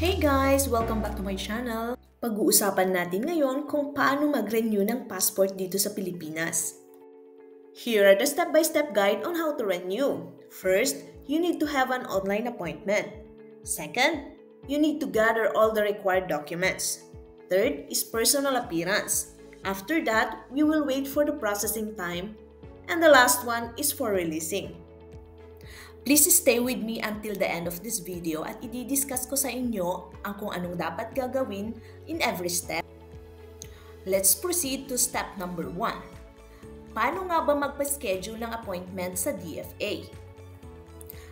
Hey guys! Welcome back to my channel. Pag-uusapan natin ngayon kung paano mag-renew ng passport dito sa Pilipinas. Here are the step-by-step guide on how to renew. First, you need to have an online appointment. Second, you need to gather all the required documents. Third is personal appearance. After that, we will wait for the processing time. And the last one is for releasing. Please stay with me until the end of this video at i-discuss ko sa inyo ang kung anong dapat gagawin in every step. Let's proceed to step number 1. Paano nga ba magpa-schedule ng appointment sa DFA?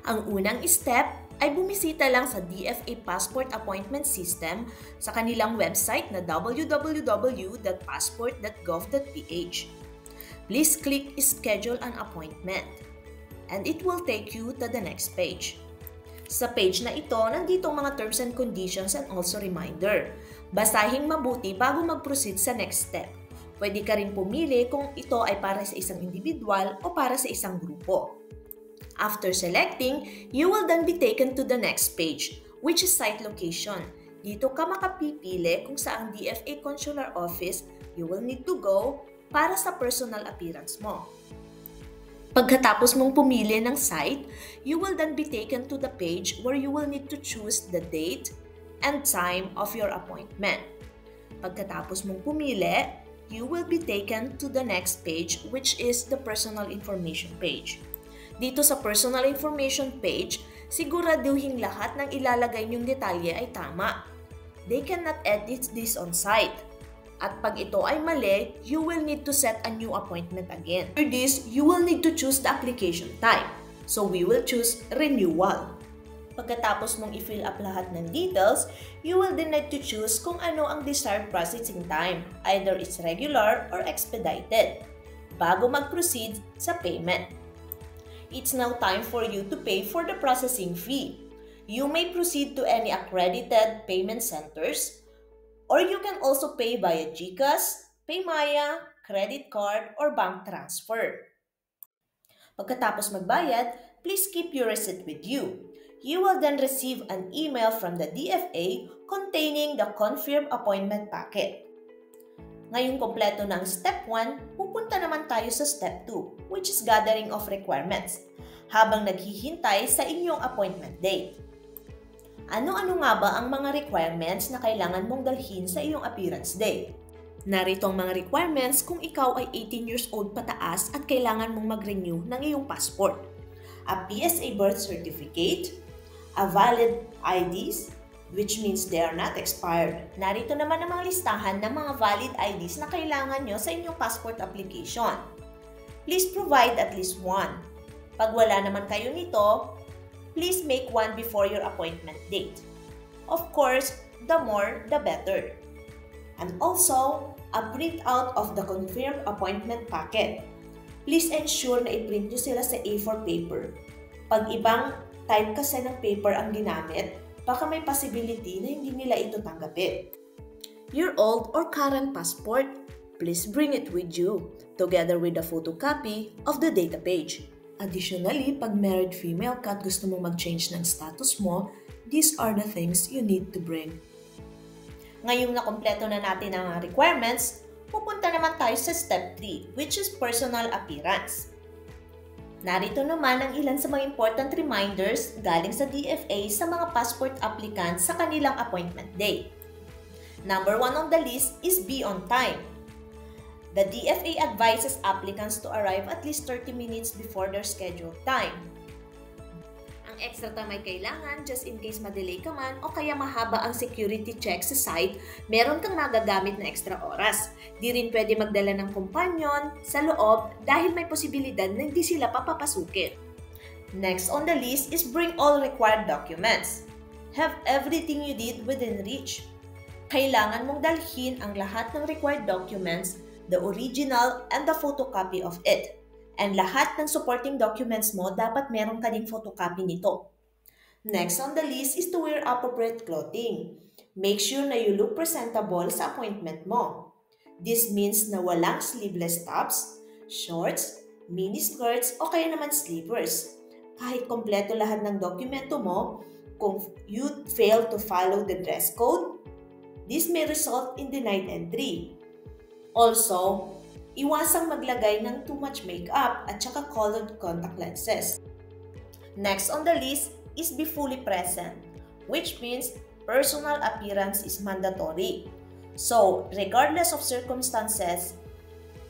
Ang unang step ay bumisita lang sa DFA Passport Appointment System sa kanilang website na www.passport.gov.ph. Please click Schedule an Appointment. And it will take you to the next page. Sa page na ito, nandito ang mga terms and conditions and also reminder. Basahin mabuti bago mag-proceed sa next step. Pwede ka rin pumili kung ito ay para sa isang individual o para sa isang grupo. After selecting, you will then be taken to the next page, which is site location. Dito ka makapipili kung saang DFA Consular Office you will need to go para sa personal appearance mo. Pagkatapos mong pumili ng site, you will then be taken to the page where you will need to choose the date and time of your appointment. Pagkatapos mong pumili, you will be taken to the next page, which is the personal information page. Dito sa personal information page, siguraduhin lahat ng ilalagay niyong detalye ay tama. They cannot edit this on site. At pag ito ay mali, you will need to set a new appointment again. For this, you will need to choose the application type. So we will choose renewal. Pagkatapos mong i-fill up lahat ng details, you will then need to choose kung ano ang desired processing time. Either it's regular or expedited. Bago mag-proceed sa payment. It's now time for you to pay for the processing fee. You may proceed to any accredited payment centers, or you can also pay via GCash, Paymaya, credit card, or bank transfer. Pagkatapos magbayad, please keep your receipt with you. You will then receive an email from the DFA containing the confirmed appointment packet. Ngayong kompleto ng step 1, pupunta naman tayo sa step 2, which is gathering of requirements, habang naghihintay sa inyong appointment date. Ano-ano nga ba ang mga requirements na kailangan mong dalhin sa iyong appearance day? Narito ang mga requirements kung ikaw ay 18 years old pataas at kailangan mong mag-renew ng iyong passport. A PSA birth certificate, a valid IDs, which means they are not expired. Narito naman ang mga listahan ng mga valid IDs na kailangan nyo sa inyong passport application. Please provide at least one. Pag wala naman kayo nito, please make one before your appointment date. Of course, the more, the better. And also, a printout of the confirmed appointment packet. Please ensure na i-print nyo sila sa A4 paper. Pag ibang type kasi ng paper ang ginamit, baka may possibility na hindi nila ito tanggapin. Your old or current passport, please bring it with you, together with a photocopy of the data page. Additionally, pag married female ka at gusto mong mag-change ng status mo, these are the things you need to bring. Ngayong nakompleto na natin ang requirements, pupunta naman tayo sa step 3, which is personal appearance. Narito naman ang ilan sa mga important reminders galing sa DFA sa mga passport applicants sa kanilang appointment day. Number 1 on the list is be on time. The DFA advises applicants to arrive at least 30 minutes before their scheduled time. Ang extra time ay kailangan just in case ma-delay ka man o kaya mahaba ang security check sa site, meron kang magagamit na extra oras. Di rin pwede magdala ng kumpanyon sa loob dahil may posibilidad na hindi sila papapasukin. Next on the list is bring all required documents. Have everything you need within reach. Kailangan mong dalhin ang lahat ng required documents, the original and the photocopy of it. And lahat ng supporting documents mo, dapat meron ka ding photocopy nito. Next on the list is to wear appropriate clothing. Make sure na you look presentable sa appointment mo. This means na walang sleeveless tops, shorts, mini skirts o kaya naman slippers. Kahit kompleto lahat ng dokumento mo, Kung you fail to follow the dress code, this may result in denied entry. Also, iwasang maglagay ng too much makeup at saka colored contact lenses. Next on the list is be fully present, which means personal appearance is mandatory. So, regardless of circumstances,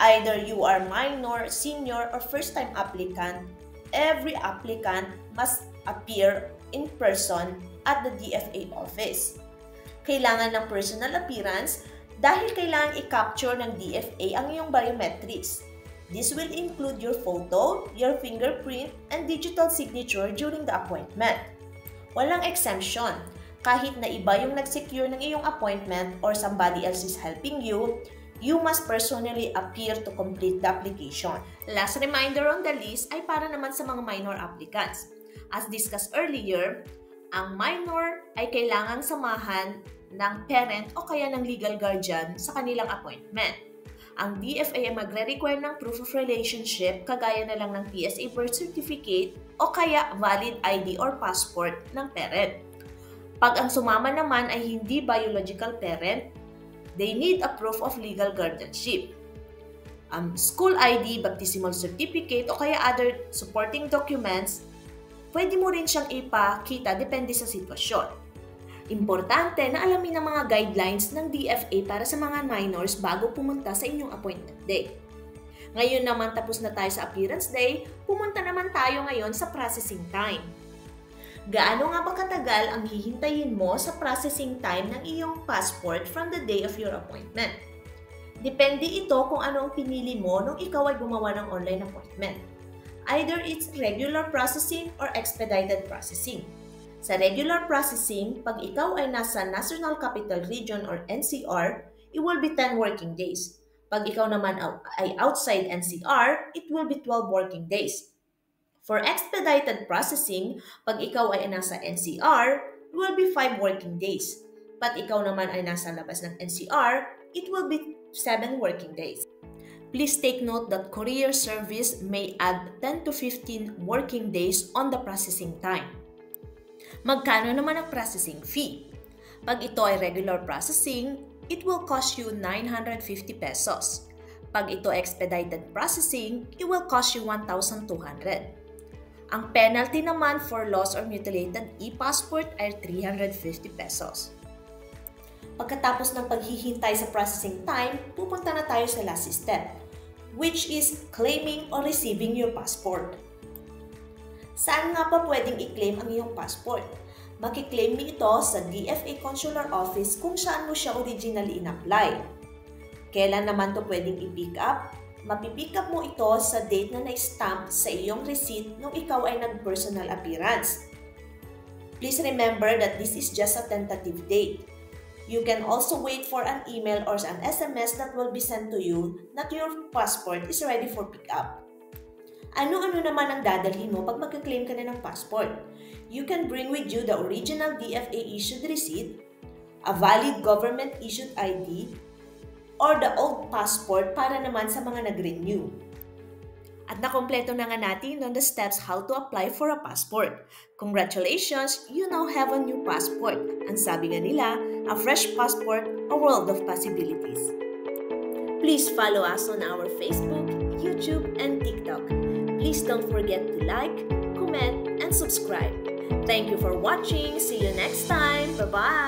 either you are minor, senior, or first-time applicant, every applicant must appear in person at the DFA office. Kailangan ng personal appearance dahil kailangan i-capture ng DFA ang iyong biometrics. This will include your photo, your fingerprint, and digital signature during the appointment. Walang exemption. Kahit na iba yung nag-secure ng iyong appointment or somebody else is helping you, you must personally appear to complete the application. Last reminder on the list ay para naman sa mga minor applicants. As discussed earlier, ang minor ay kailangang samahan ng parent o kaya ng legal guardian sa kanilang appointment. Ang DFA ay magre-require ng proof of relationship kagaya na lang ng PSA birth certificate o kaya valid ID or passport ng parent. Pag ang sumama naman ay hindi biological parent, they need a proof of legal guardianship. School ID, baptismal certificate o kaya other supporting documents, pwede mo rin siyang ipakita depende sa sitwasyon. Importante na alamin ang mga guidelines ng DFA para sa mga minors bago pumunta sa inyong appointment day. Ngayon naman tapos na tayo sa appearance day, pumunta naman tayo ngayon sa processing time. Gaano nga ba katagal ang hihintayin mo sa processing time ng iyong passport from the day of your appointment? Depende ito kung ano ang pinili mo nung ikaw ay gumawa ng online appointment. Either it's regular processing or expedited processing. Sa regular processing, pag ikaw ay nasa National Capital Region or NCR, it will be 10 working days. Pag ikaw naman ay outside NCR, it will be 12 working days. For expedited processing, pag ikaw ay nasa NCR, it will be 5 working days. Pag ikaw naman ay nasa labas ng NCR, it will be 7 working days. Please take note that courier service may add 10 to 15 working days on the processing time. Magkano naman ang processing fee? Pag ito ay regular processing, it will cost you 950 pesos. Pag ito expedited processing, it will cost you 1,200. Ang penalty naman for lost or mutilated e-passport ay 350 pesos. Pagkatapos ng paghihintay sa processing time, pupunta na tayo sa last step, which is claiming or receiving your passport. Saan nga pa pwedeng i-claim ang iyong passport? Makiklaim mo ito sa DFA Consular Office kung saan mo siya originally in-apply. Kailan naman ito pwedeng i-pick up? Mapipick up mo ito sa date na na-stamp sa iyong receipt nung ikaw ay nag-personal appearance. Please remember that this is just a tentative date. You can also wait for an email or an SMS that will be sent to you that your passport is ready for pick-up. Ano-ano naman ang dadalhin mo pag magka-claim ka na ng passport? You can bring with you the original DFA-issued receipt, a valid government-issued ID, or the old passport para naman sa mga nag-renew. At nakompleto na nga natin on the steps how to apply for a passport. Congratulations! You now have a new passport. Ang sabi nga nila, a fresh passport, a world of possibilities. Please follow us on our Facebook, YouTube, and TikTok. Please don't forget to like, comment, and subscribe. Thank you for watching. See you next time. Bye-bye!